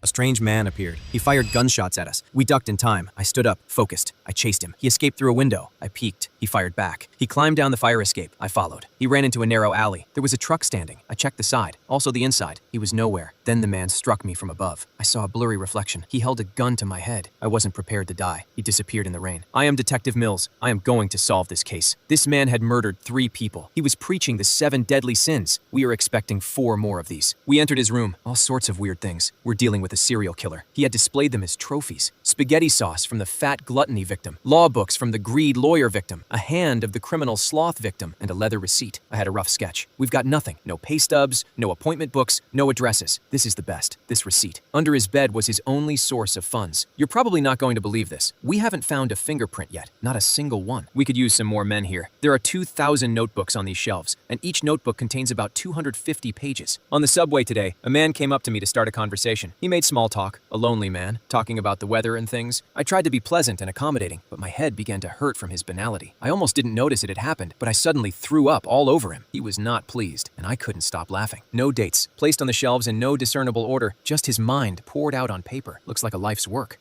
A strange man appeared. He fired gunshots at us. We ducked in time. I stood up, focused. I chased him. He escaped through a window. I peeked. He fired back. He climbed down the fire escape. I followed. He ran into a narrow alley. There was a truck standing. I checked the side, also the inside. He was nowhere. Then the man struck me from above. I saw a blurry reflection. He held a gun to my head. I wasn't prepared to die. He disappeared in the rain. I am Detective Mills. I am going to solve this case. This man had murdered 3 people. He was preaching the 7 deadly sins. We are expecting 4 more of these. We entered his room. All sorts of weird things. We're dealing with a serial killer. He had displayed them as trophies. Spaghetti sauce from the fat gluttony victim, law books from the greed lawyer victim, a hand of the criminal sloth victim, and a leather receipt. I had a rough sketch. We've got nothing. No pay stubs, no appointment books, no addresses. This is the best. This receipt. Under his bed was his only source of funds. You're probably not going to believe this. We haven't found a fingerprint yet. Not a single one. We could use some more men here. There are 2,000 notebooks on these shelves, and each notebook contains about 250 pages. On the subway today, a man came up to me to start a conversation. He made small talk. A lonely man, talking about the weather and things. I tried to be pleasant and accommodating, but my head began to hurt from his banality. I almost didn't notice it had happened, but I suddenly threw up all over him. He was not pleased, and I couldn't stop laughing. No dates, placed on the shelves in no discernible order, just his mind poured out on paper. Looks like a life's work.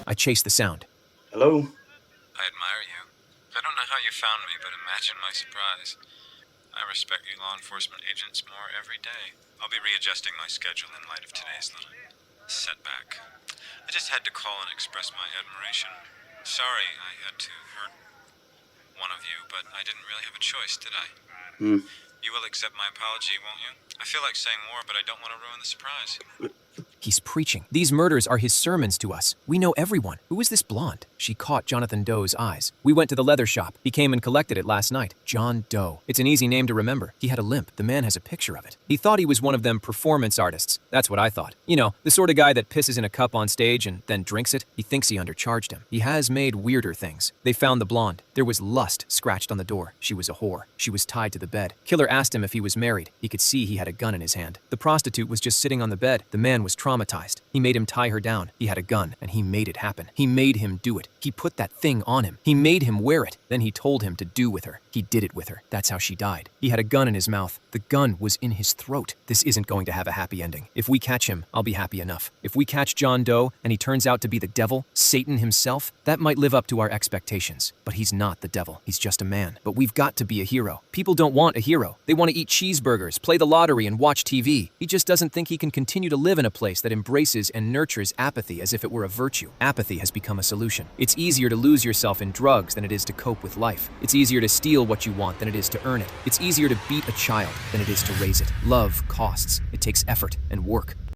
I chased the sound. Hello? I admire you. I don't know how you found me, but imagine my surprise. I respect you law enforcement agents more every day. I'll be readjusting my schedule in light of today's little setback. I just had to call and express my admiration. Sorry I had to hurt one of you, but I didn't really have a choice, did I? You will accept my apology, won't you? I feel like saying more, but I don't want to ruin the surprise. He's preaching. These murders are his sermons to us. We know everyone. Who is this blonde? She caught Jonathan Doe's eyes. We went to the leather shop. He came and collected it last night. John Doe. It's an easy name to remember. He had a limp. The man has a picture of it. He thought he was one of them performance artists. That's what I thought. You know, the sort of guy that pisses in a cup on stage and then drinks it. He thinks he undercharged him. He has made weirder things. They found the blonde. There was lust scratched on the door. She was a whore. She was tied to the bed. Killer asked him if he was married. He could see he had a gun in his hand. The prostitute was just sitting on the bed. The man was traumatized. He made him tie her down. He had a gun, and he made it happen. He made him do it. He put that thing on him. He made him wear it. Then he told him to do with her. He did it with her. That's how she died. He had a gun in his mouth. The gun was in his throat. This isn't going to have a happy ending. If we catch him, I'll be happy enough. If we catch John Doe, and he turns out to be the devil, Satan himself, that might live up to our expectations. But he's not the devil. He's just a man. But we've got to be a hero. People don't want a hero. They want to eat cheeseburgers, play the lottery, and watch TV. He just doesn't think he can continue to live in a place that embraces and nurtures apathy as if it were a virtue. Apathy has become a solution. It's easier to lose yourself in drugs than it is to cope with life. It's easier to steal what you want than it is to earn it. It's easier to beat a child than it is to raise it. Love costs. It takes effort and work.